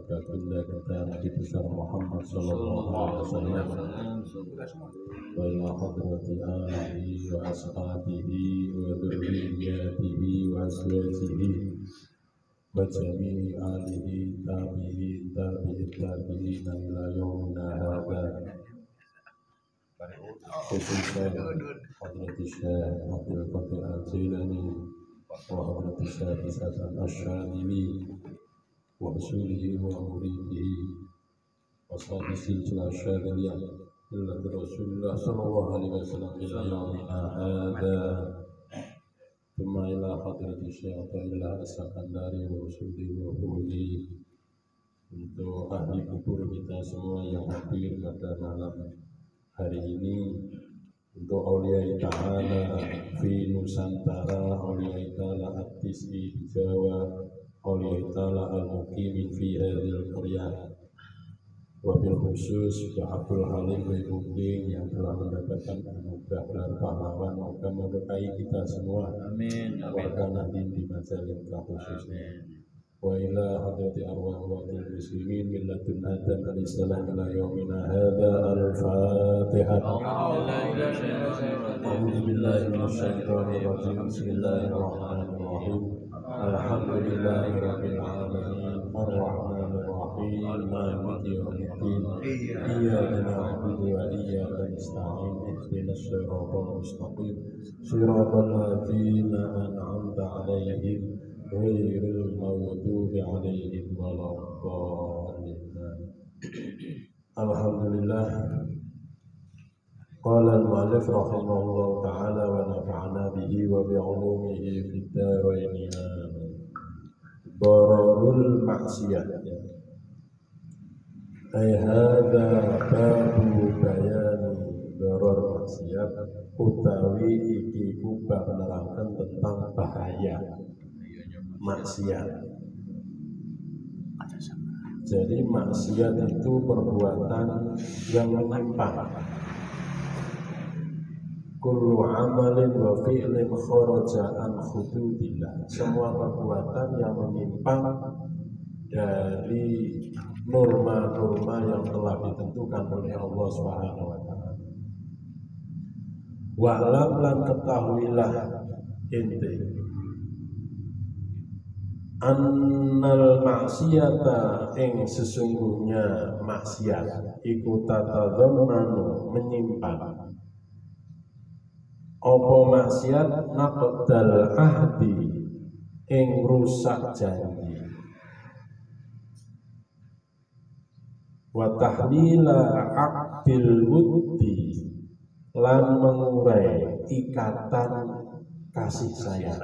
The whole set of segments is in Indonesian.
baginda kita Nabi besar Muhammad sallallahu alaihi wasallam wa ila hadrati alihi wa ashabihi wa dzurriyyatihi wa azwajihi wa jami'i alihi tabi'in ila yaumina hadza khususan hadrati Syekh Abdul Qadir Al-Jailani wa hadrati Syekh Hasan Asy-Syadzili wa usulihi wa muridihi wa sahihi al-Syadziliyah illa Rasulullah sallallahu alaihi wasallam ila yaumina hadza thumma ila hadrati Syekh Abdullah As-Sakandari wa usulihi wa muridihi. Untuk ahli kubur kita semua yang hadir pada malam hari ini, untuk Auliya Ta'ala fi Nusantara, Auliya Ta'ala At-Tis'i di Jawa, Auliya Ta'ala Al-Muqimin fi hadhil qaryah, wabil khusus Pak Abdul Halim Wibuding yang telah mendapatkan anugerah gelar pahlawan. Moga memberkahi kita semua. Amin. Warga Nahdien di Majalengka khususnya. Wa ila hadrati arwah waqil muslimin min ladun Adam alaihissalam ila yaumina hadza al-Fatihah. A'udzu billahi minasyaitonir rajim. Bismillahirrahmanirrahim. Alhamdulillahi rabbil alamin arrahmanir rahim maliki yaumiddin iyyaka na'budu wa iyyaka nasta'in ihdinas siratal mustaqim siratal ladzina an'amta 'alaihim ghairil maghdubi 'alaihim waladdallin. Alhamdulillah. Qala al-mu'allif rahimahullah ta'ala wa nafa'ana bihi wa bi'ulumihi fid dharain. Dararul maksiyah. Ai hadza babu bayani darar maksiyah, utawi iki kubab menerangkan tentang bahaya maksiat. Jadi maksiat itu perbuatan yang menyimpang. Kullu amalin wa fi'lin kharaja an hududillah. Semua perbuatan yang menyimpang dari norma-norma yang telah ditentukan oleh Allah Subhanahu wa taala. Wa'lam lan ketahuilah ente annal maksiata ing sesungguhnya maksiat iku tatadzammanu menyimpang apa maksiat naqdal ahdi ing rusak janji wa tahlila aqdil wuddi lan mengurai ikatan kasih sayang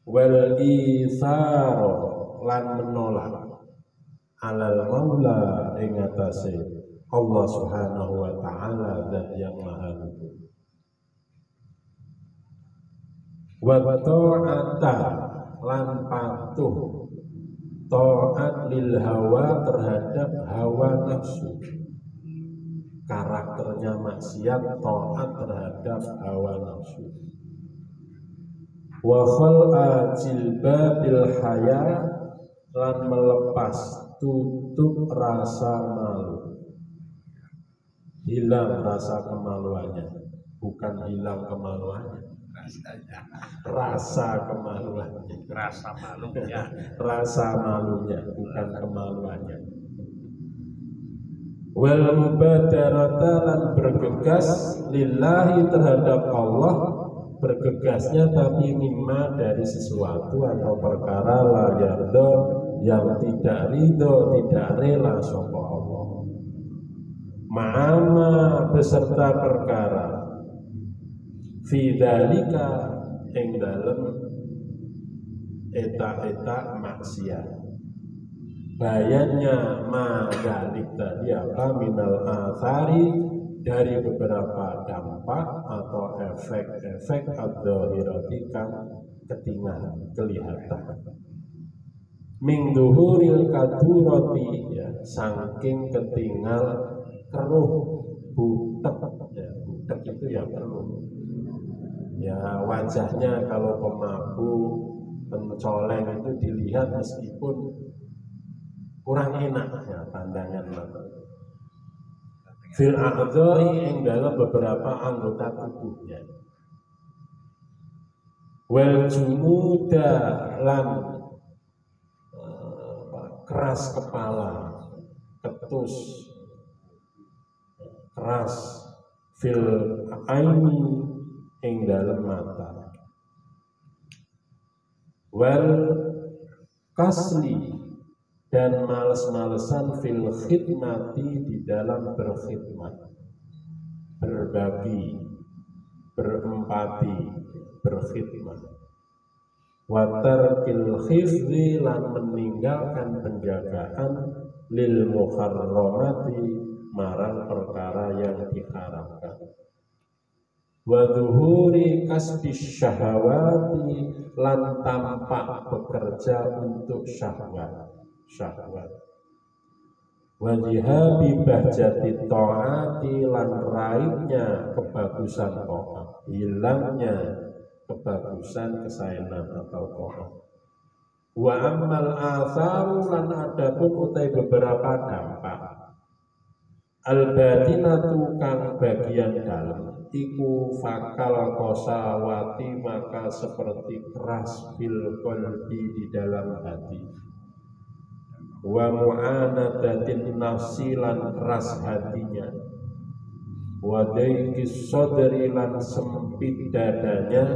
wal ithar lan menolak alal maula ing atase Allah Subhanahu wa taala zat yang maha luhur. Wa ta'ata lan patuh taat lil hawa terhadap hawa nafsu. Karakternya maksiat taat terhadap hawa nafsu. Wa khal'a jilbabil haya lan melepas tutup rasa malu. Hilang rasa kemaluannya, bukan hilang kemaluannya, rasa kemaluannya, rasa malunya, rasa malunya, bukan kemaluannya. Wal mubadarata lan bergegas lillahi terhadap Allah, bergegasnya tapi mimma dari sesuatu atau perkara la yardo yang tidak ridho, tidak rela sapa Allah. Ma'ama beserta perkara fi dzalika ing dalem eta-eta maksiat. Bayannya madalik tadi apa minal athari dari beberapa dampak atau efek-efek adzahiratika ketinggalan kelihatan. Min duhuril kadurati ya saking ketinggal keruh butek ya, butek itu ya keruh ya, wajahnya kalau pemabuk pencoleng itu dilihat meskipun kurang enak ya pandangan mata. Fil a'dha'i ing dalam beberapa anggota tubuhnya. Wal jumuda lan keras kepala, ketus, keras fil aini ing dalam mata. Wal kasli dan males-malesan fil khidmati di dalam berkhidmat, berbagi, berempati, berkhidmat. Watarkil khifzi lan meninggalkan penjagaan lil muharramati marang perkara yang diharamkan. Wa dhuhuri kasbi syahawati lan tampak bekerja untuk syahwat. Wa dhihabi bahjati ta'ati lan raibnya kebagusan ta'at, hilangnya kebagusan kesaenan atau ta'at. Wa ammal atharu lan adapun utai beberapa dampak al-batinatu kang bagian dalam iku fakal kosawati maka seperti keras fil qalbi di dalam hati. Wa mu'anadatin nafsi lan keras hatinya. Wa daikis sodri lan sempit dadanya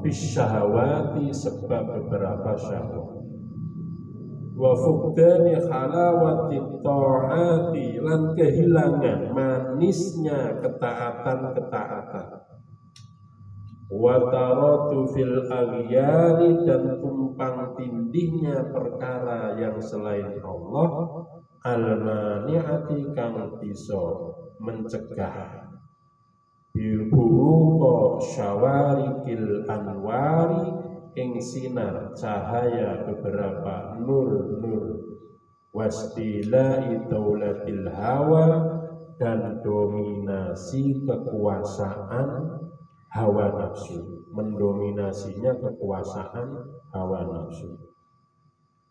bisyahawati sebab beberapa syahwat. Wa fuqdani halawati ta'ati lan kehilangan manisnya ketaatan-ketaatan. Wa taratu fil aghyari dan tumpang tindihnya perkara yang selain Allah al-mani'ati kang bisa mencegah biburuqa syawarikil anwari ing sinar cahaya beberapa nur-nur wastilai daulatil hawa dan dominasi kekuasaan hawa nafsu, mendominasinya kekuasaan hawa nafsu.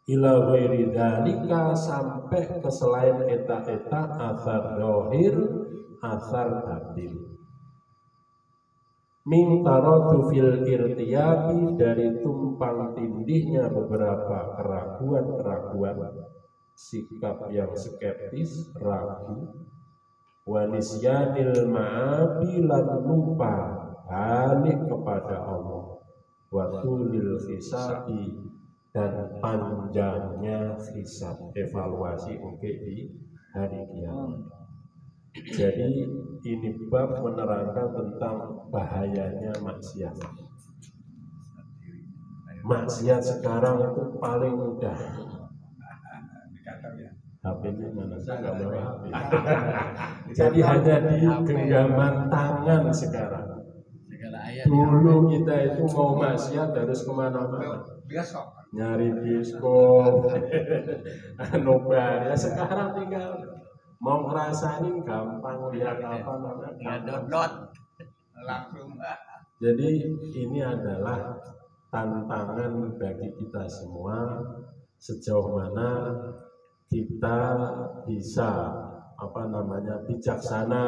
Ila ghairi dzalika sampai ke selain eta-eta asar zahir, asar batin. Min taratu fil irtiyabi dari tumpang tindihnya beberapa keraguan-keraguan, sikap yang skeptis, ragu, wa nisyanil ma'abi lan lupa balik kepada Allah, wa tulil hisabi dan panjangnya hisab evaluasi di hari kiamat. Jadi ini bab menerangkan tentang bahayanya maksiat. Maksiat sekarang itu paling mudah. HP-nya mana? Saya nggak bawa HP. Jadi hanya di genggaman tangan sekarang. Dulu kita itu mau maksiat harus kemana-mana. Nyari bioskop, nobar. Ya sekarang tinggal mau ngerasain gampang, lihat apa namanya. Langsung. Jadi ini adalah tantangan bagi kita semua sejauh mana kita bisa bijaksana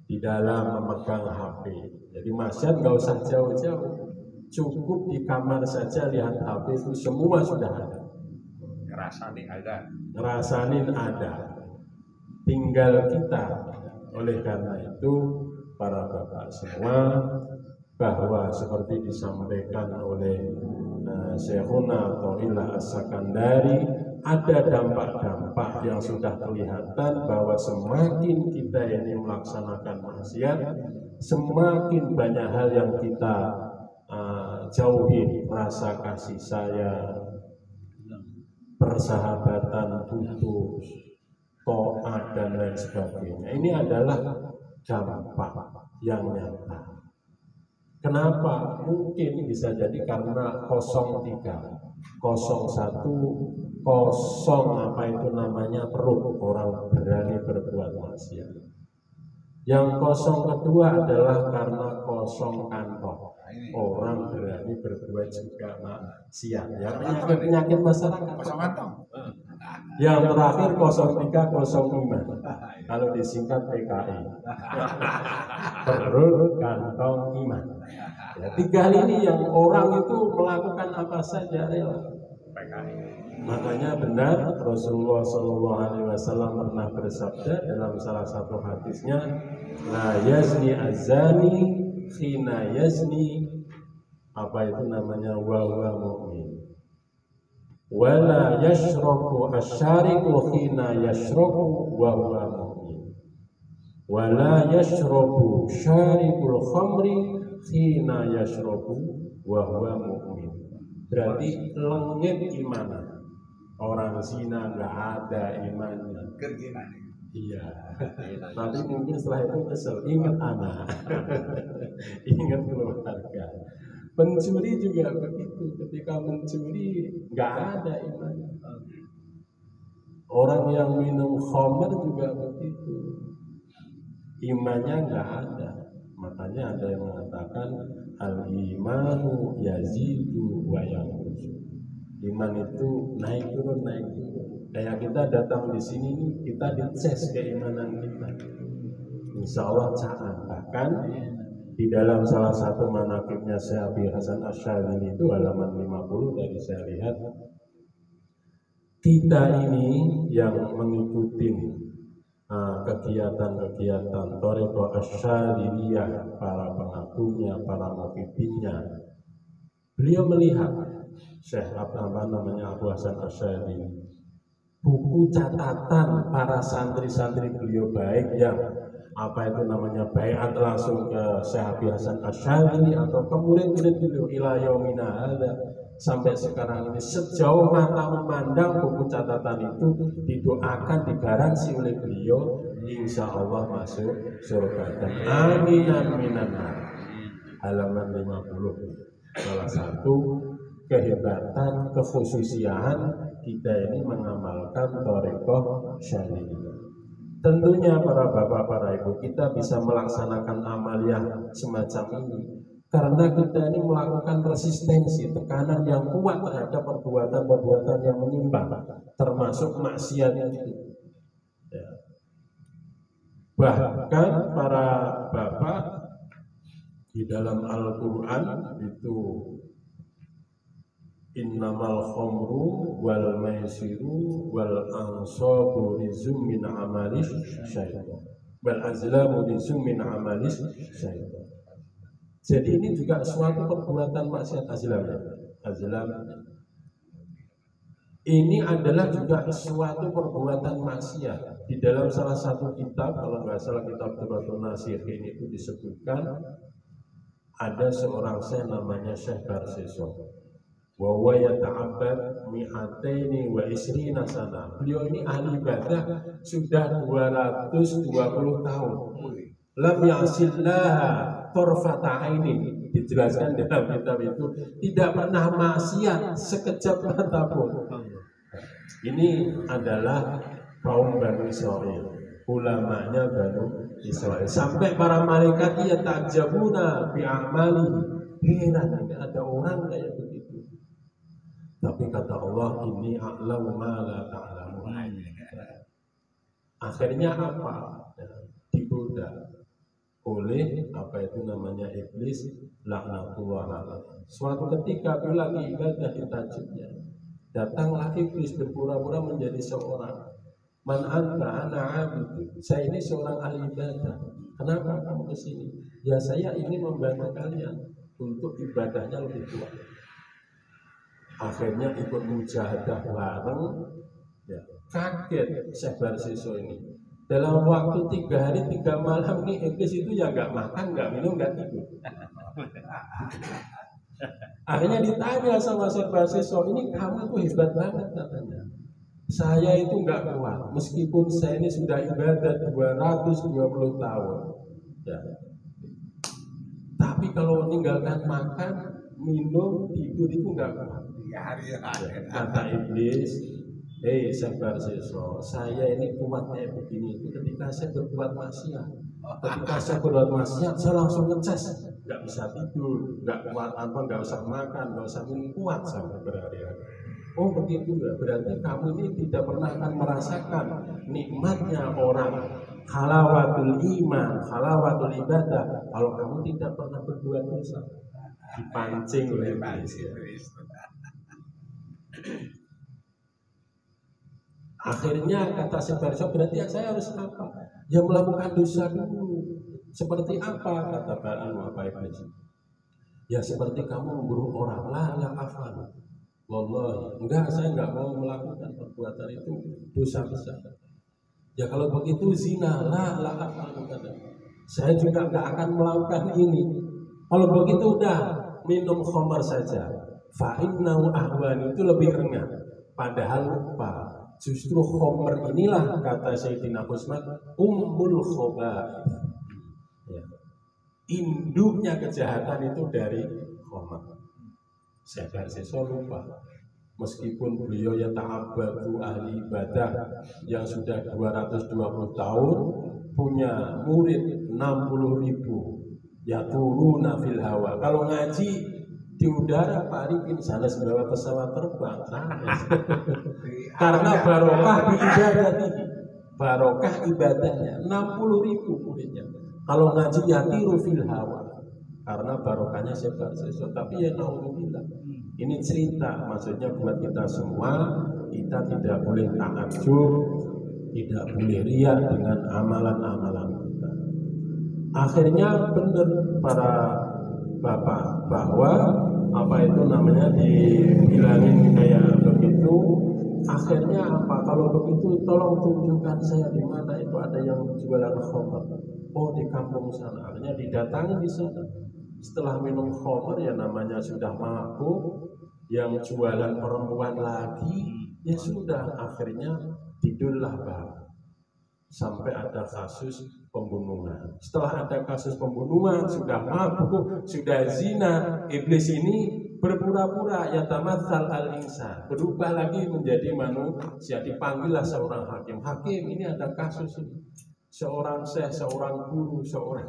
di dalam memegang HP. Jadi maksiat nggak usah jauh-jauh, cukup di kamar saja lihat HP itu semua sudah ada. Ngerasain ada. Tinggal kita. Oleh karena itu para bapak semua, bahwa seperti disampaikan oleh Syekhuna Thaqillah As-Sakandari, ada dampak-dampak yang sudah kelihatan bahwa semakin kita ini melaksanakan maksiat, semakin banyak hal yang kita jauhi, rasa kasih sayang, persahabatan putus, taat dan lain sebagainya. Ini adalah dampak yang nyata. Kenapa? Mungkin bisa jadi karena 03, 01, kosong perut orang berani berbuat maksiat. Yang kosong kedua adalah karena kosong kantong. orang berani berbuat juga maksiat. Ya, penyakit masyarakat. Yang terakhir 0305. Kalau disingkat PKI. Perut kantong iman. Ya, 3 ini yang orang itu melakukan apa saja rela. Makanya benar Rasulullah SAW pernah bersabda dalam salah satu hadisnya, la yazni azani khina yazni, apa itu namanya, wa huwa mu'min, wala yashrabu asyariku khina yashrabu wa huwa mu'min, wala yashrabu syaribul khamri khina yashrabu wa huwa mu'min. Berarti lengit iman. Orang zina nggak ada imannya. Iya. Tapi mungkin setelah itu kesel, ingat anak, ingat keluarga. Pencuri juga begitu. Ketika mencuri nggak ada imannya. Orang yang minum khamr juga begitu. Imannya nggak ada. Makanya ada yang mengatakan al-imanu yazidu wa yanqus. Iman itu naik turun. Kayak kita datang di sini nih, kita dites keimanan kita. Insya Allah caat. Bahkan di dalam salah satu manaqibnya Syekh Abi Hasan Asy'adzili itu halaman 50 dari saya lihat, kita ini yang mengikuti kegiatan-kegiatan Thariqah Asy'adziliyah, para pengagumnya, para mukibinnya, beliau melihat Syekh Abu Hasan Asy'adzili, buku catatan para santri-santri beliau, baik yang baiat langsung ke Syekh Abi Hasan Asy'adzili atau ke murid-murid beliau ila yaumina hadza, sampai sekarang ini sejauh mata memandang buku catatan itu didoakan, digaransi oleh beliau insya Allah masuk surga. Dan amin. Halaman 50. Salah satu kehebatan, kekhususian kita ini mengamalkan thariqah syadziliyah. Tentunya para bapak, para ibu, kita bisa melaksanakan amaliyah semacam ini karena kita ini melakukan resistensi, tekanan yang kuat terhadap perbuatan-perbuatan yang menyimpang, termasuk maksiat itu. Ya. Bahkan para bapak di dalam Al-Quran itu innamal khamru wal maisiru wal ansabu rizum min amalis syaitan wal azlamu rizum min amalis syaitan. Jadi ini juga suatu perbuatan maksiat. Azlam ini adalah juga suatu perbuatan maksiat. Di dalam salah satu kitab, kalau nggak salah kitab Turatul Nasihin, itu disebutkan ada seorang syekh namanya Syekh Barseso. Wa huwa yata'abbad mi'ataini wa isrina sana. Beliau ini ahli ibadah sudah 220 tahun. Lam ya'sillaha tarfata aini. Dijelaskan dalam kitab itu, tidak pernah maksiat sekejap mata pun. Ini adalah kaum Bani Israil, ulamanya Bani Israil. Sampai para malaikat ya ta'jabuna bi amali. Heran, ada orang kayak begitu. Tapi kata Allah, ini a'lamu ma la ta'lamun. Akhirnya apa? Digoda oleh apa itu namanya iblis, laknatullah alaihi. Suatu ketika bila ibadah ditajuknya, datang lagi iblis berpura-pura menjadi seorang. Man anta ana abid. Saya ini seorang ahli ibadah. Kenapa kamu kesini? Ya saya ingin membantu kalian untuk ibadahnya lebih kuat. Akhirnya ikut mujahadah bareng. Ya, kaget Syekh Barseso ini. Dalam waktu 3 hari 3 malam nih iblis itu ya nggak makan, nggak minum, nggak tidur. Akhirnya ditanya sama Syekh Barseso, ini kamu tuh hebat banget katanya. Saya itu nggak kuat, meskipun saya ini sudah ibadah 220 tahun. Ya. Tapi kalau meninggalkan makan, minum, tidur itu nggak kuat. Kata iblis, hei Syekh Barseso, saya ini kuat kayak begini itu ketika saya berbuat maksiat. Ketika saya berbuat maksiat, saya langsung ngeces. nggak bisa tidur, nggak kuat apa, nggak usah makan, nggak usah minum, kuat sampai berhari-hari. Oh begitu ya, berarti kamu ini tidak pernah akan merasakan nikmatnya orang halawatul iman, halawatul ibadah kalau kamu tidak pernah berbuat dosa. Dipancing oleh iblis ya. Akhirnya kata Sebarso, berarti saya harus apa? Ya melakukan dosa dulu. Seperti apa kata Pak Iblis? Ya seperti kamu membunuh orang, la afal. Wallahi, enggak, saya enggak mau melakukan perbuatan itu, dosa besar. Ya kalau begitu zina, la afal. Saya juga enggak akan melakukan ini. Kalau begitu udah minum khamar saja. Fa innahu ahwan, itu lebih ringan. Padahal lupa. Justru khamar inilah kata Sayyidina Usman ummul khaba'ith. Ya. Induknya kejahatan itu dari khamar. Saya lupa. Meskipun beliau ya ta'abbadu ahli ibadah yang sudah 220 tahun, punya murid 60.000, ya turuna fil hawa. Kalau ngaji di udara Pak Arifin sana sebawa pesawat terbang. Karena barokah ibadah ini, barokah ibadahnya 60.000 muridnya. Kalau ngaji ya tiru fil hawa. Karena barokahnya sesuatu, tapi ya naudzubillah. Ini cerita, maksudnya buat kita semua, kita tidak boleh takadzub, tidak boleh riya dengan amalan-amalan kita. Akhirnya benar para bapak bahwa apa itu namanya dibilangin kayak begitu. Akhirnya apa? Kalau begitu tolong tunjukkan saya di mana itu ada yang jualan khamar. Oh di kampung sana. Akhirnya didatangi di sana. Setelah minum khamar ya namanya sudah mabuk, yang jualan perempuan lagi, ya sudah akhirnya tidurlah bang. Sampai ada kasus pembunuhan. Setelah ada kasus pembunuhan, sudah mabuk, sudah zina, iblis ini berpura-pura ya tamatsal al-insan, berubah lagi menjadi manusia. Dipanggillah seorang hakim. Hakim, ini ada kasus ini. Seorang syekh, seorang guru, seorang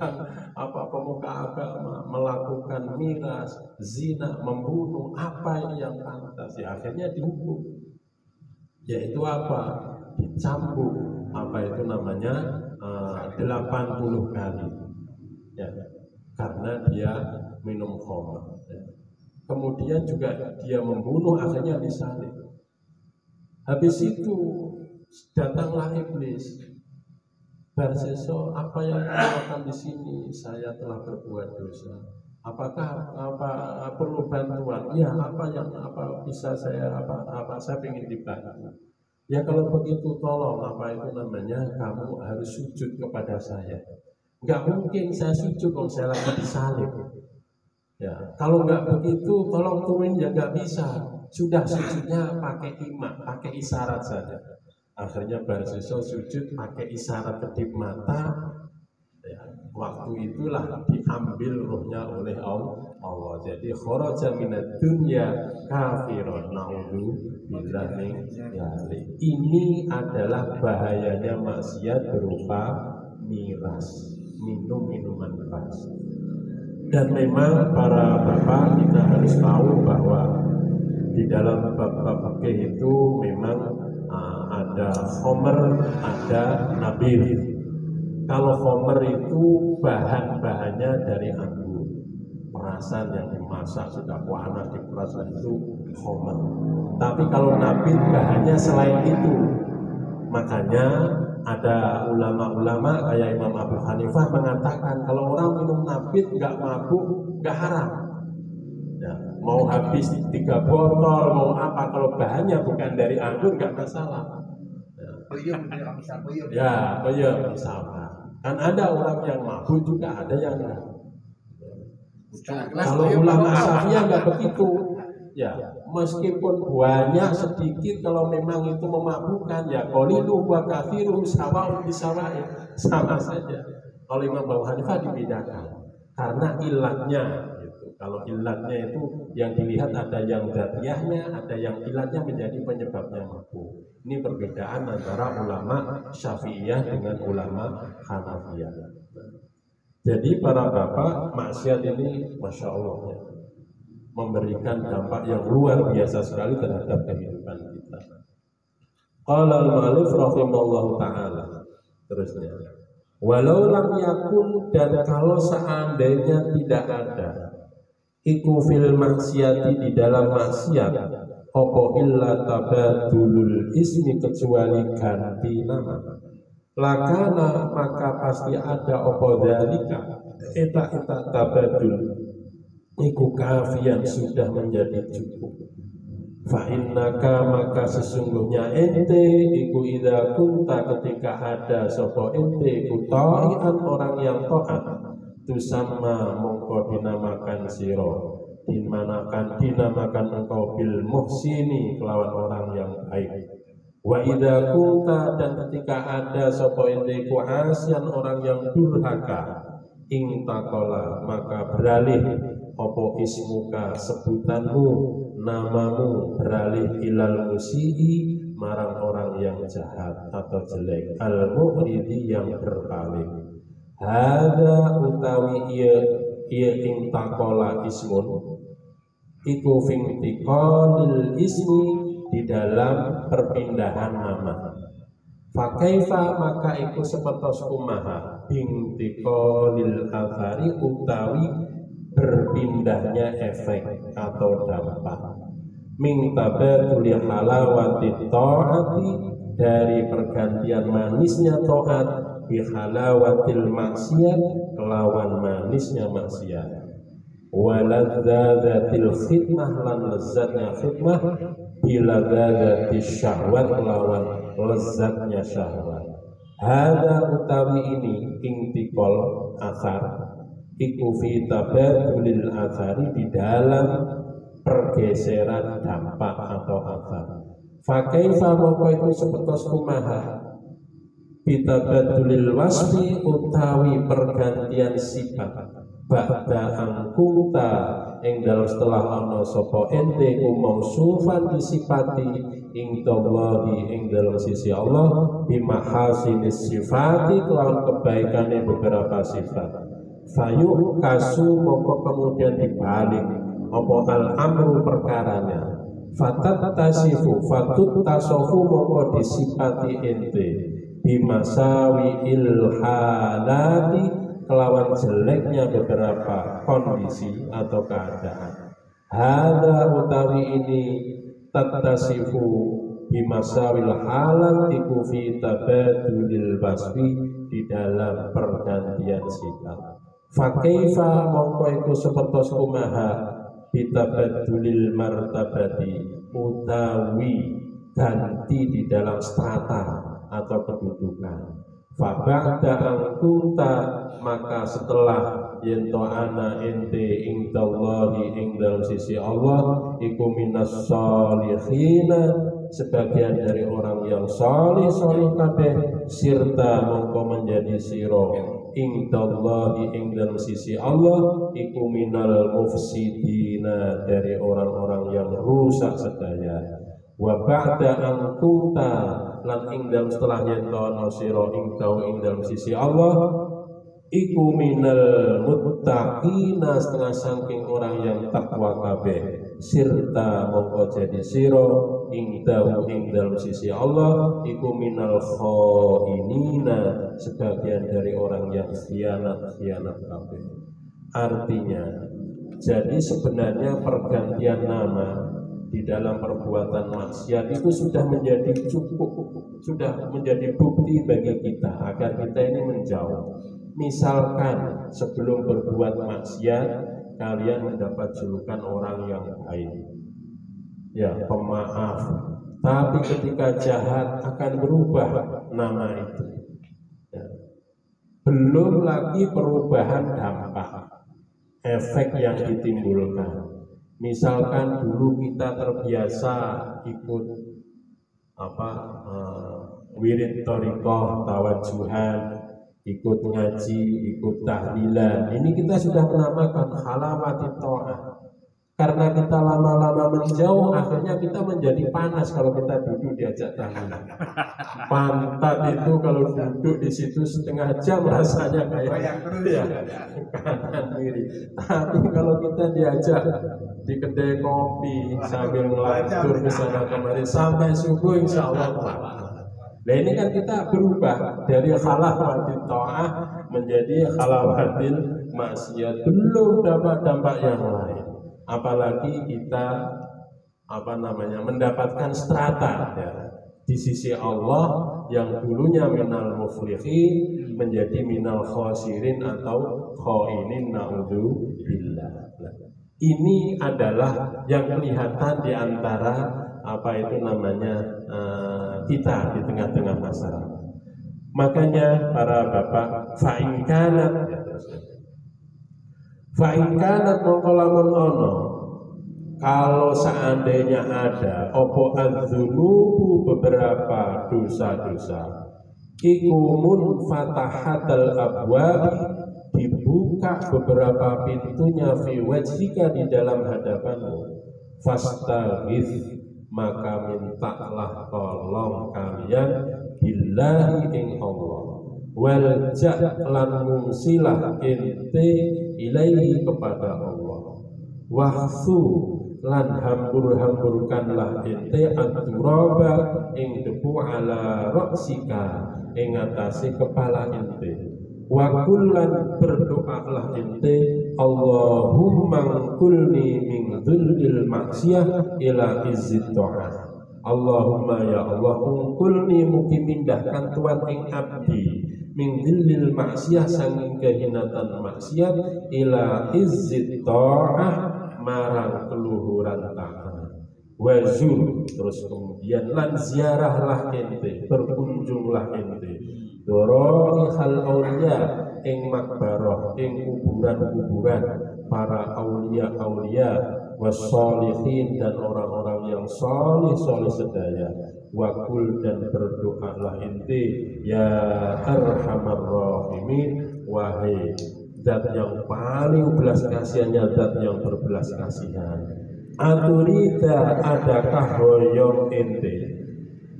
pemuka agama melakukan miras, zina, membunuh, apa ini yang pantas? Ya akhirnya dihukum. Yaitu apa? Dicambuk, apa itu namanya 80 kali. Ya, karena dia minum khamar. Ya. Kemudian juga dia membunuh, akhirnya disalib. Habis itu datanglah iblis. Barseso, apa yang dilakukan di sini? Saya telah berbuat dosa. Apakah perlu bantuan? Ya, apa bisa saya saya ingin dibantu. Ya kalau begitu tolong apa itu namanya kamu harus sujud kepada saya. Enggak mungkin saya sujud kalau saya lagi disalib. Ya, kalau enggak begitu tolong turunin ya enggak bisa. Sudah sujudnya pakai iman, pakai isyarat saja. Akhirnya Barseso sujud pakai isyarat kedip mata. Ya, waktu itulah diambil ruhnya oleh Allah. Jadi kharaja minad dunya kafirun naudzubillah min dzalik. Ini adalah bahayanya maksiat berupa miras, minum minuman keras. Dan memang para bapak kita harus tahu bahwa di dalam bab-bab fikih itu memang ada khomer, ada nabir. Kalau khomer itu bahan-bahannya dari anggur, perasan yang dimasak sudah panas diperasan itu khomer. Tapi kalau nabir bahannya selain itu, makanya ada ulama-ulama kayak Imam Abu Hanifah mengatakan kalau orang minum nabir nggak mabuk, nggak haram. Ya, mau habis 3 botol, mau apa, kalau bahannya bukan dari anggur nggak masalah. Ya, peyem sama. Kan ada orang yang mabuk juga, ada yang enggak. Kalau ulama Syafi'iyah enggak begitu. Ya, meskipun banyak sedikit, kalau memang itu memabukkan, ya qalilu wa katsiru sawa'un bisawa'in, sama saja. Kalau Imam Abu Hanifah dibedakan karena ilatnya. Kalau ilatnya itu yang dilihat ada yang dzatiyahnya, ada yang ilatnya menjadi penyebabnya mabuk. Ini perbedaan antara ulama Syafi'iyah dengan ulama Hanafiyah. Jadi para bapak, maksiat ini Masya Allah ya, memberikan dampak yang luar biasa sekali terhadap kehidupan kita. Qala al-mu'allif rahimallahu ta'ala, terusnya, walau lam yakun, dan kalau seandainya tidak ada iku fil maksiati, di dalam maksiat, apa illa tabadulul ismi, kecuali ganti nama, lakana maka pasti ada apa dzalika eta tabadul iku kafian, sudah menjadi cukup. Fa innaka, maka sesungguhnya ente iku idza kunta, ketika ada sapa ente iku ta'ian, orang yang taat, tusamma mongko dinamakan siro, dinamakan engkau bil muhsini, kelawan orang yang baik. Wa idza kunta, dan ketika ada sapa ente iku asian, orang yang durhaka, ingtakola, maka beralih opo ismuka, sebutanmu, namamu, beralih ilal musii, marang orang yang jahat atau jelek, al mu'ridi, yang berpaling. Hada utawi ia ingtakola ismun, iku fintiqalil ismi, di dalam perpindahan nama. Fakaifa, maka iku sepertos kumaha, bintiqalil athari, utawi berpindahnya efek atau dampak, min tabaduli halawati ta'ati, dari pergantian manisnya ta'at, bi halawatil maksiat, kelawan manisnya maksiat, waladzatil khidmah, lan lezatnya khidmah, biladzatil syahwat, kelawan lezatnya syahwat. Hada utawi ini intikol asar, iku fi tabadulil athari, di dalam pergeseran dampak atau asar. Fakaifa, moko itu sepertos kumaha, bitabadulil wasfi, utawi pergantian sifat, ba'da angkunta, ing dalam setelah ana sapa ente ku mausufan, disifati, ing tawahi, ing dalam sisi Allah, bimahasinis sifati, kelawan kebaikannya beberapa sifat. Fayuk kasu, moko kemudian dibalik apa al-amru, perkaranya, fatat tasifu, fatut tasofu, moko disifati ente, bimasawi ilhalati, kelawan jeleknya beberapa kondisi atau keadaan. Hada utawi ini tattasifu bimasawil halat, iku fi tabadulil wasfi, di dalam pergantian sifat. Fakaifa, mongko iku sepertos kumaha, bitabadulil martabati, utawi ganti di dalam strata atau kedudukan. Faba'da angkunta, maka setelah yento ana ente ingdallahi, ing dalam sisi Allah, iku minas solihina, sebagian dari orang yang solih kabeh, sirta mongko menjadi siro, ingdallahi, ing dalam sisi Allah, iku minal mufsidina, dari orang-orang yang rusak sedaya. Wa ba'da angkunta, lan ing dalam setelahnya tono siro ing dalam sisi Allah, iku minal muttaqina, setengah saking orang yang takwa kabeh, sirta mongko jadi siro ing dalam sisi Allah, iku minal khainina, sebagian dari orang yang khianat kabeh. Artinya, jadi sebenarnya pergantian nama di dalam perbuatan maksiat itu sudah menjadi cukup, sudah menjadi bukti bagi kita agar kita ini menjauh. Misalkan sebelum berbuat maksiat kalian mendapat julukan orang yang baik, ya pemaaf, tapi ketika jahat akan berubah nama itu, ya. Belum lagi perubahan dampak, efek yang ditimbulkan. Misalkan dulu kita terbiasa ikut wirid thariqah, tawajuhan, ikut ngaji, ikut tahlilan. Ini kita sudah menamakan halawatit ta'ah, Karena kita lama-lama menjauh, akhirnya kita menjadi panas kalau kita duduk diajak tahlilan. Pantat itu kalau duduk di situ setengah jam rasanya kayak ya, kanan kiri. Tapi kalau kita diajak di kedai kopi sambil ngelantur ke sana kemari sampai subuh, insya Allah. Nah ini kan kita berubah dari khalawatil ta'ah menjadi khalawatil maksiat. Belum dapat dampak yang lain. Apalagi kita mendapatkan strata ya, di sisi Allah yang dulunya minal muflihin menjadi minal khosirin atau khoinin na'udzubillah. Ini adalah yang kelihatan di antara kita di tengah-tengah masyarakat. Makanya para bapak fa'inkanat mongkolamun ono, kalau seandainya ada opo adzunubu beberapa dosa-dosa ikumun fatahatal abwabi, dibuka beberapa pintunya fi wajhika di dalam hadapanmu, fastaghith, maka mintalah tolong kalian billahi ing Allah, waljak lan mungsilah ente ilaihi kepada Allah, wahsu lan hambur-hamburkanlah ente ad-duraba ing debu ala roksika ing atase kepala ente, wa kullan berdoalah ente Allahumma kulni min dzulil maksiyah ila izzit ta'ah. Allahumma ya Allah ungkulni mugi mindahkan tuan ing abdi min dzillil maksiyah sanging kehinatan maksiat ila izzit ta'ah marang keluhuran taat. Wazur, terus kemudian lan ziarahlah ente, berkunjunglah ente doroi hal aulia ing makbaroh ing kuburan-kuburan para aulia-aulia wassolihin dan orang-orang yang solih sedaya, wakul dan berdoalah ente ya arhamar rahimin, wahai zat yang paling belas kasihannya, zat yang berbelas kasihan. Aturida adakah hoyong ente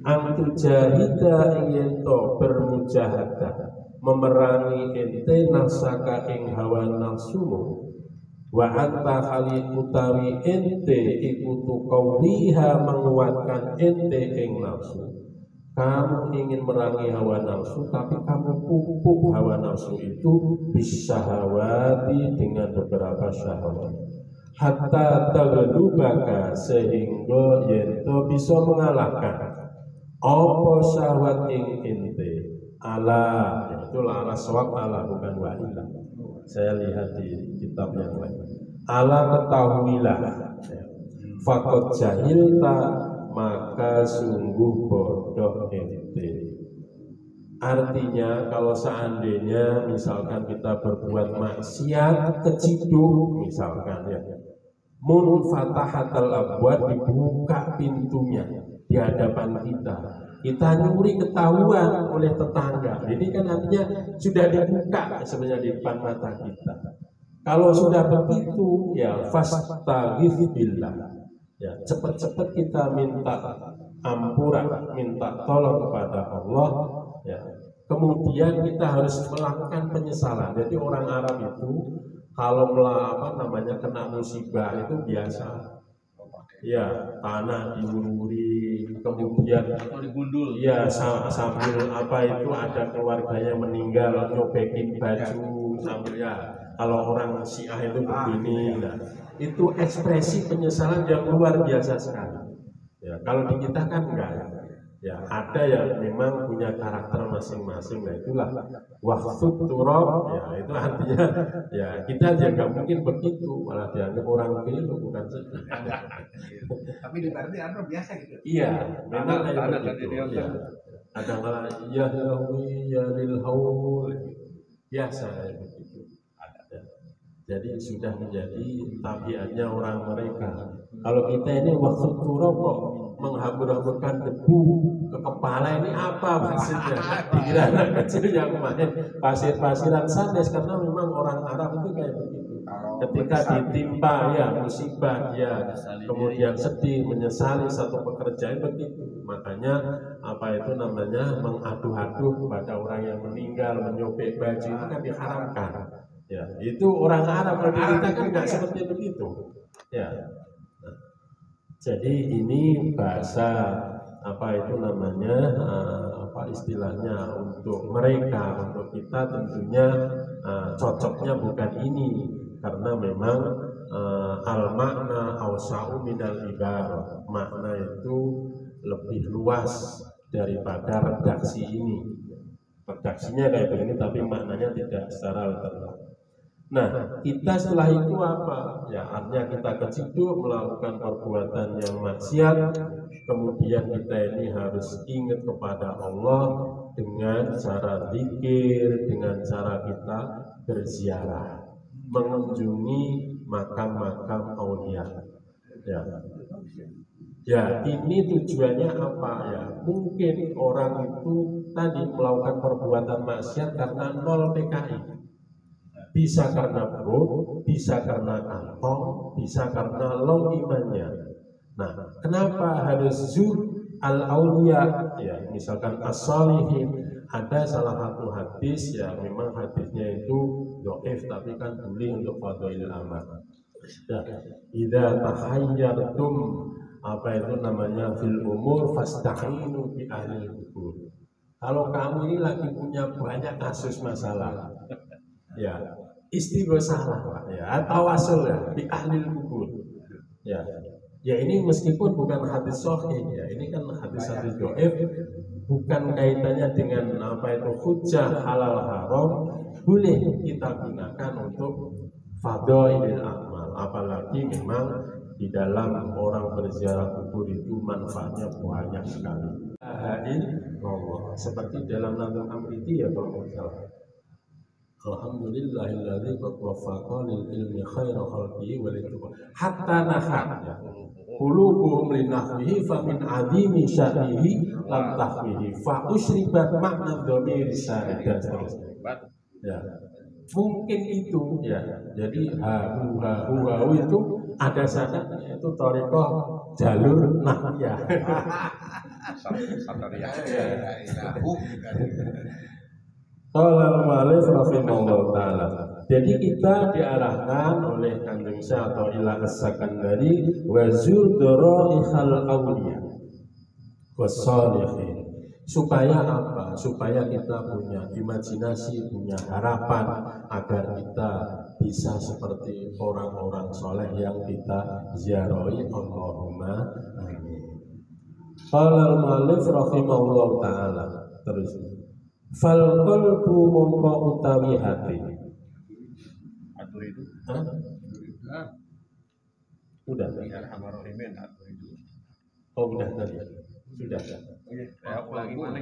antujahida ingin to bermujahadah memerangi ente nafsaka ing hawa nafsumu, wa anta khalid utawi ente ikutu kauliha menguatkan ente ing nafsu. Kamu ingin merangi hawa nafsu, tapi kamu pupuk hawa nafsu itu bisyahawati dengan beberapa syahwat, hatta taglubaka sehingga yento bisa mengalahkan apa syahwat ing ente. Ala, itu ala sawab, ala bukan wa'ila. Saya lihat di kitab yang lain. Ala ketahuilah, fakot jahilta, maka sungguh bodoh ente. Artinya kalau seandainya misalkan kita berbuat maksiat keciduk misalkan ya, mun fatahatal abwab, dibuka pintunya di hadapan kita nyuri ketahuan oleh tetangga, ini kan artinya sudah dibuka sebenarnya di depan mata kita. Kalau sudah begitu ya fastaghith billah, ya cepat-cepat kita minta ampuran, minta tolong kepada Allah ya. Kemudian kita harus melakukan penyesalan. Jadi orang Arab itu kalau kena musibah itu biasa ya, tanah diuluri, kemudian digundul ya, sambil ada keluarganya meninggal nyobekin baju sambil ya, kalau orang Syiah itu begini. Nah, itu ekspresi penyesalan yang luar biasa sekali ya. Kalau di kita kan enggak ya, ada yang memang punya karakter masing-masing. Nah itulah waktu turab ya, itu artinya ya kita aja nggak mungkin begitu, malah dianggap orang keliru, bukan sedih. Tapi di berarti ada biasa gitu. Iya, memang ada begitu ya. Ada malah ya lawi ya lil haul biasa begitu. Ya. Jadi sudah menjadi tabiatnya orang mereka. Kalau kita ini waktu turab kok menghambur-hamburkan debu ke kepala ini apa maksudnya? Dikira anak kecil yang main pasir-pasiran sandes, karena memang orang Arab itu kayak begitu. Ketika ditimpa ya musibah ya, kemudian sedih menyesali satu pekerjaan begitu. Makanya apa itu namanya mengadu-adu kepada orang yang meninggal, menyobek baju itu kan diharamkan. Ya, itu orang Arab, tapi kita kan nggak seperti begitu. Ya. Jadi ini bahasa apa itu namanya apa istilahnya untuk mereka, untuk kita tentunya cocoknya bukan ini, karena memang al makna awsa'u minal ibarah, makna itu lebih luas daripada redaksi ini. Redaksinya kayak begini tapi maknanya tidak secara literal. Nah, kita setelah itu apa? Ya, artinya kita keciduk melakukan perbuatan yang maksiat, kemudian kita ini harus ingat kepada Allah dengan cara zikir, dengan cara kita berziarah, mengunjungi makam-makam aulia. Ya. Ya, ini tujuannya apa ya? Mungkin orang itu tadi melakukan perbuatan maksiat karena nol PKI. Bisa karena perut, bisa karena kantong, bisa karena low imannya. Nah, kenapa harus zur al-auliya? Ya, misalkan as-salihin. Ada salah satu hadis ya, memang hadisnya itu dhaif tapi kan boleh untuk fadhail amal. Ya, idza tahayyartum apa itu namanya fil umur fasta'inu bi ahli kubur. Kalau kamu ini lagi punya banyak kasus masalah, ya istighosahlah Pak, ya tawasul ya bi ahli kubur. Ya. Ya ini meskipun bukan hadis sahih ya, ini kan hadis-hadis dhaif, bukan kaitannya dengan apa itu hujjah halal haram, boleh kita gunakan untuk fadhailil amal, apalagi memang di dalam orang berziarah kubur itu manfaatnya banyak sekali. Allah seperti dalam Nazm Amriti ya kalau salah. Alhamdulillahilladzi qad waffaqa lil ilmi khaira khalqihi wa lituqa hatta nahat ya qulubuhum linahwihi fa min azimi sya'nihi lam tahwihi fa usribat makna dhamir syari dan seterusnya. Ya. Mungkin itu ya. Jadi hu itu ada sanadnya, itu thariqah jalur nahwiyah. Qala al-mu'allif rahimahullah ta'ala. Jadi kita diarahkan oleh Kanjeng Syekh atau ila as-Sakandari wa zurdaraihal awliya was-salihin. Supaya apa? Supaya kita punya imajinasi, punya harapan agar kita bisa seperti orang-orang soleh yang kita ziarahi. Allahumma amin. Qala al-mu'allif rahimahullah ta'ala. Terus fal qalbu mongko utawi hati. Atur itu. Hah? Udah. Oh udah tadi. Sudah. Aku lagi mana?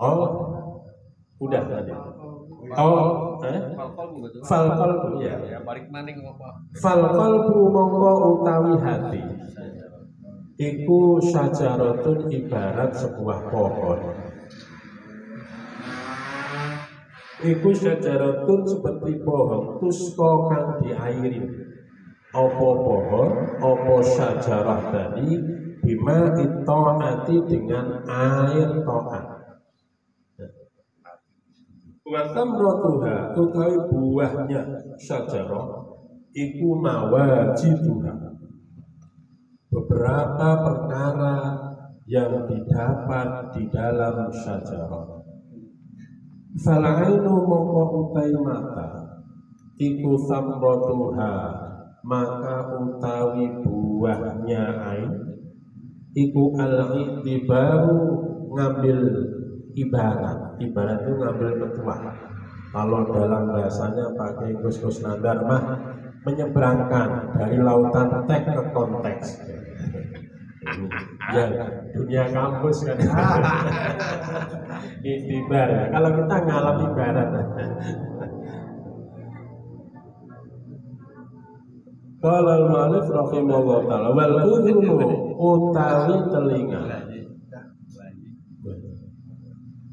Oh udah tadi. Oh, fal qalbu ya. Ya balik maning apa? Fal qalbu mongko utawi hati. Iku syajaratun ibarat sebuah pohon. Iku syajaratun seperti pohon tusko kang diairi. Apa pohon, apa syajarah tadi bima itaati dengan air taat. Wa tamratuha utawi buahnya syajarah iku mawajiduha. Beberapa perkara yang didapat di dalam syajarah. Fal'ainu mongko utai mata iku samratuha, maka utawi buahnya ain iku al-i'tibaru ngambil ibarat itu ngambil petuah. Kalau dalam bahasanya pakai Gus Nandar mah menyeberangkan dari lautan teks ke konteks. Ya, dunia kampus kan. Itibar ya. Kalau kita ngalami ibarat. Qala al-Malik rahimahullah ta'ala wal udhunu utawi telinga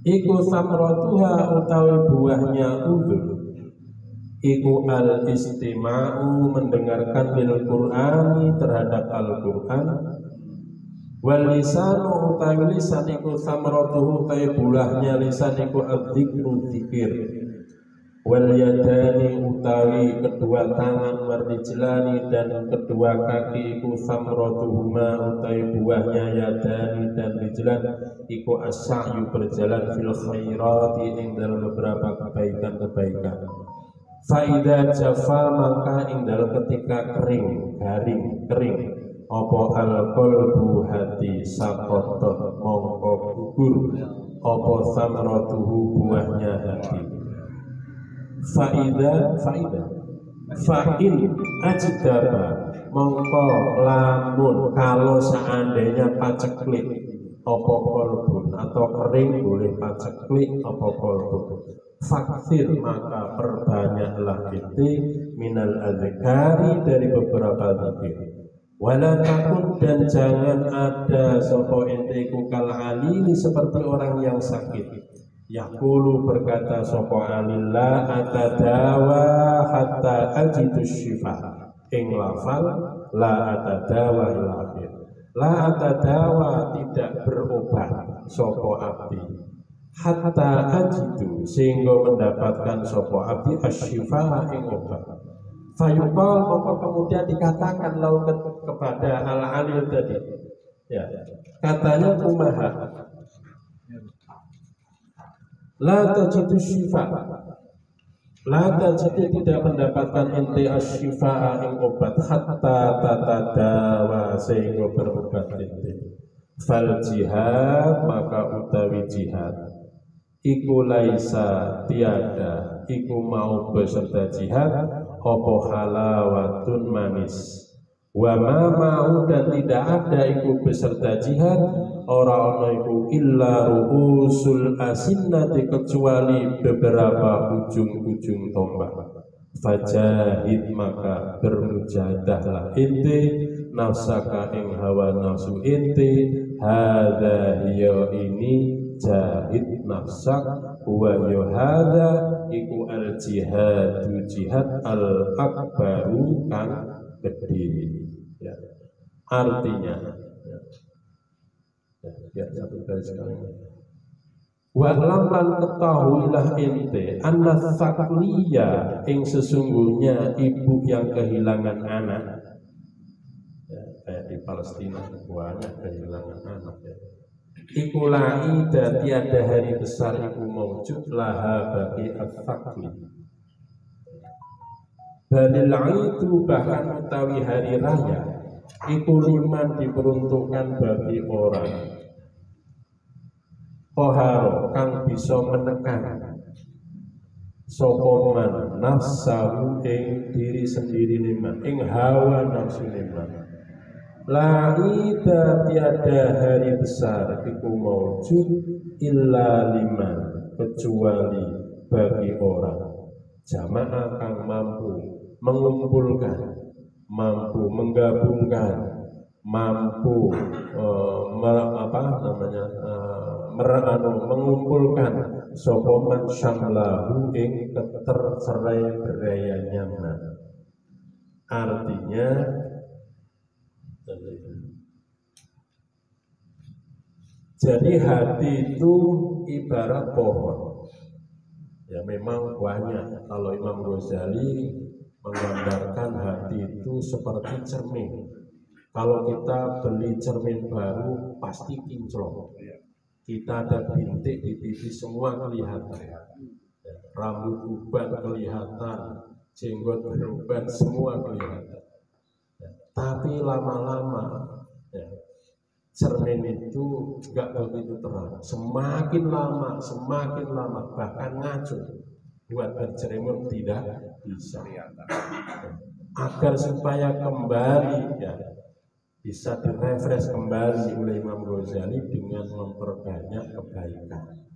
iku samratuha utawi buahnya udhun iku al-istima'u mendengarkan bil Qur'ani terhadap Al-Qur'an wal lisanu utawi lisan iku samratuhu utawi buahnya lisan iku adzikru dzikir wal yadani utawi kedua tangan warrijlani dan kedua kaki iku samratuhuma utawi buahnya yadani dan rijlan iku as-sa'yu berjalan fil khairati ing dalam beberapa kebaikan-kebaikan faida jafa maka ing dalam ketika kering apa al-qalbu hati sakotot mongko gugur apa samratuhu buahnya hati faida fa'in ajdaba mongko lamun kalau seandainya paceklik apa kolbun atau kering boleh paceklik apa kolbun faksir maka perbanyaklah itu minal azkari dari beberapa zikir wala takun dan jangan ada sopo ente kal alili seperti orang yang sakit yaqulu berkata sopo alillah atadawa hatta ajidu syifa ing lafal la atadawa ila akhir la atadawa tidak berobat sopo abdi hatta ajidu sehingga mendapatkan sopo abdi asyifa ing obat fayuqal maka kemudian dikatakan lau kepada al-alil tadi ya katanya kumaha la tajidu syifa la tajidu tidak mendapatkan ente asyifa ing obat hatta tatadawa sehingga berobat ente fal jihad maka utawi jihad iku laisa tiada iku mau beserta jihad apa halawatun manis wa ma mau dan tidak ada iku beserta jihad ora ana iku illa ruusul asinnati kecuali beberapa ujung-ujung tombak fajahid maka bermujahadahlah inti nafsaka ing hawa nafsu inti hadza hiya ini jahid nafsak wa yuhadza iku al jihadu jihad al akbaru kan gede ya. Artinya ya satu kali sekali wa lam lan ketahuilah ente anna sakliya ing sesungguhnya ibu yang kehilangan anak ya, kayak di Palestina banyak kehilangan anak ya. Iku la'ida tiada hari besar iku mawjud laha bagi as-sakli balil itu bahkan utawi hari raya iku liman diperuntukkan bagi orang koharo kang bisa menekan sopoman nafsahu ing diri sendiri liman ing hawa nafsu liman la'ida tiada hari besar iku mawjud illa liman kecuali bagi orang jamaah kang mampu mengumpulkan mampu menggabungkan mampu mengumpulkan sopoman syamlahu ing keterserai berayanya artinya jadi hati itu ibarat pohon ya memang banyak kalau Imam Ghazali menggambarkan hati itu seperti cermin kalau kita beli cermin baru pasti kinclong kita ada bintik di pipi semua kelihatan rambut uban kelihatan jenggot beruban semua kelihatan tapi lama-lama ya, cermin itu enggak begitu terang. Semakin lama bahkan ngaco buat bercermin tidak bisa. Agar supaya kembali ya bisa direfresh kembali oleh Imam Ghazali dengan memperbanyak kebaikan.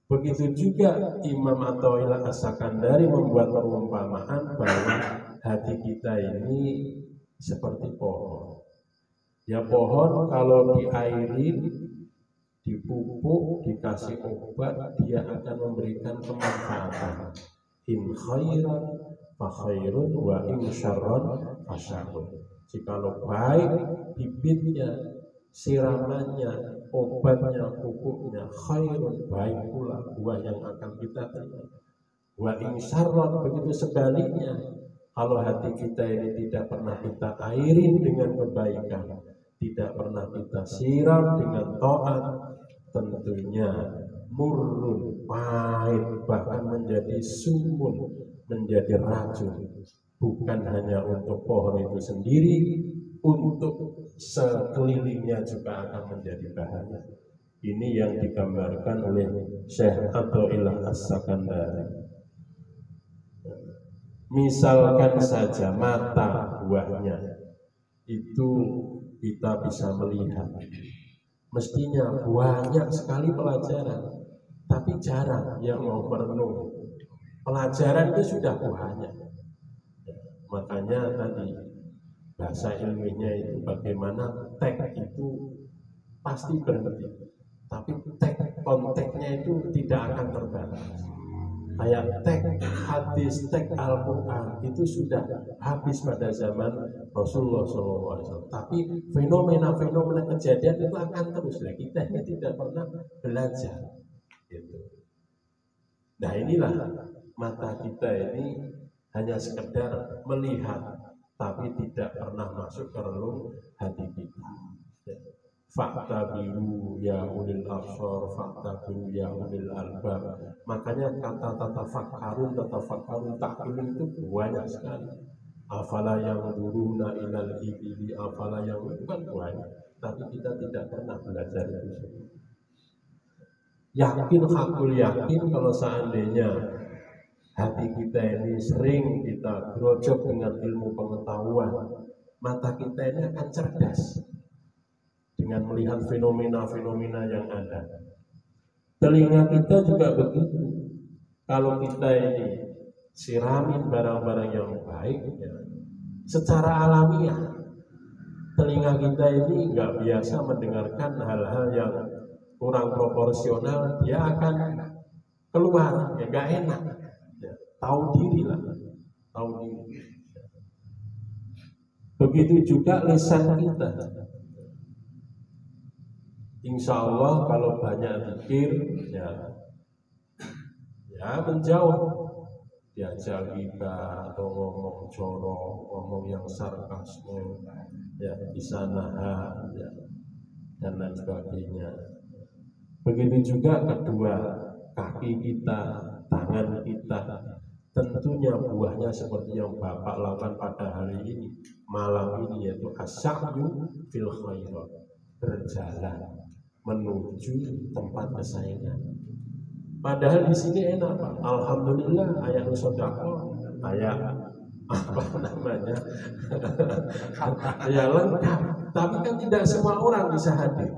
Begitu juga Imam Athaillah As-Sakandari membuat perumpamaan bahwa hati kita ini seperti pohon. Ya pohon kalau diairin, dipupuk, dikasih obat, dia akan memberikan kemanfaatan. In khairan fa khairun wa in syarran fa syarrun. Jikalau baik bibitnya, siramannya, obatnya, pupuknya, khairun, baik pula buah yang akan kita terima. Wa in syarran, begitu sebaliknya, kalau hati kita ini tidak pernah kita airin dengan kebaikan, tidak pernah kita siram dengan taat, tentunya murrun, pahit, bahkan menjadi sumun, menjadi racun. Bukan hanya untuk pohon itu sendiri, untuk sekelilingnya juga akan menjadi bahaya. Ini yang digambarkan oleh Syekh Athaillah As-Sakandari. Misalkan saja mata buahnya itu kita bisa melihat, mestinya banyak sekali pelajaran, tapi jarang yang mau merenung. Pelajaran itu sudah banyak. Makanya tadi bahasa ilmiahnya itu bagaimana teks itu pasti berhenti, tapi konteksnya itu tidak akan terbatas. Kayak teks hadis, teks Al-Quran itu sudah habis pada zaman Rasulullah SAW. Tapi fenomena-fenomena kejadian itu akan terus. Nah, kita ini tidak pernah belajar. Gitu. Nah inilah mata kita ini hanya sekedar melihat, tapi tidak pernah masuk ke relung hati kita. Fakta biru ya ulil absor, fakta biru ya ulil albab. Makanya kata tatafakkarun takilun itu banyak sekali. Afala yang duruna ilal ibili, afala yang itu kan banyak. Tapi kita tidak pernah belajar itu semua. Yakin, hakul yakin, kalau seandainya hati kita ini sering kita grojok dengan ilmu pengetahuan, mata kita ini akan cerdas dengan melihat fenomena-fenomena yang ada. Telinga kita juga begitu. Kalau kita ini siramin barang-barang yang baik, ya, secara alamiah telinga kita ini nggak biasa mendengarkan hal-hal yang kurang proporsional, dia akan keluar, ya nggak enak. Ya, tahu diri lah, tahu diri. Begitu juga lisan kita. Insya Allah kalau banyak zikir, ya menjauh, diajak kita atau ngomong jorok, ngomong yang sarkasme, ya bisa nahan, ya, dan lain sebagainya. Begitu juga kedua, kaki kita, tangan kita, tentunya buahnya seperti yang Bapak lakukan pada hari ini, malam ini, yaitu asyayu fil khairat, berjalan menuju tempat kesayangan. Padahal di sini enak Pak. Alhamdulillah ayat sodako, ayat apa namanya, ya lengkap. Tapi kan tidak semua orang bisa hadir.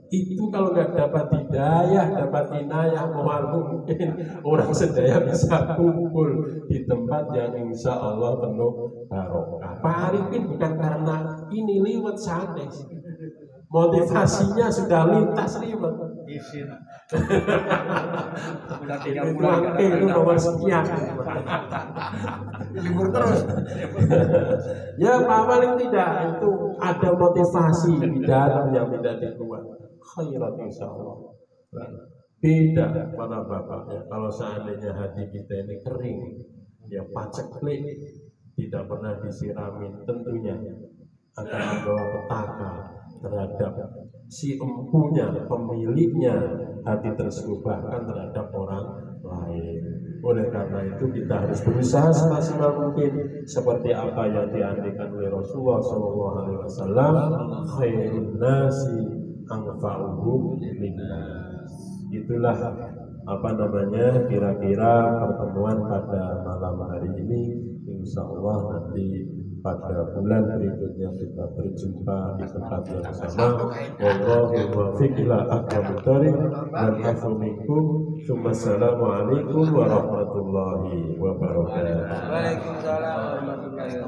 Itu kalau nggak dapat hidayah, dapat inayah, mohon mungkin orang sedaya bisa kumpul di tempat yang insya Allah penuh barokah. Pak Arifin bukan karena ini liwat sanes. Motivasinya sudah lintas liwat. Izin. Udah 3 bulan itu nomor sekian. libur terus. Ya Pak, paling tidak itu ada motivasi di dalam yang tidak dibuat. Khairat insya Allah. Beda para bapaknya. Kalau seandainya hati kita ini kering, ya paceklik, tidak pernah disiramin, tentunya akan membawa petaka terhadap si empunya, pemiliknya hati tersebut, bahkan terhadap orang lain. Oleh karena itu kita harus berusaha semaksimal mungkin seperti apa yang dianjurkan oleh Rasulullah SAW. Khairun nasi anfa'uhum linnas. Itulah kira-kira pertemuan pada malam hari ini. Insya Allah nanti pada bulan berikutnya kita berjumpa di tempat yang sama. Wallahu muwaffiq ila aqwamit thoriq wal afu minkum. Assalamualaikum warahmatullahi wabarakatuh. Waalaikumsalam warahmatullahi wabarakatuh.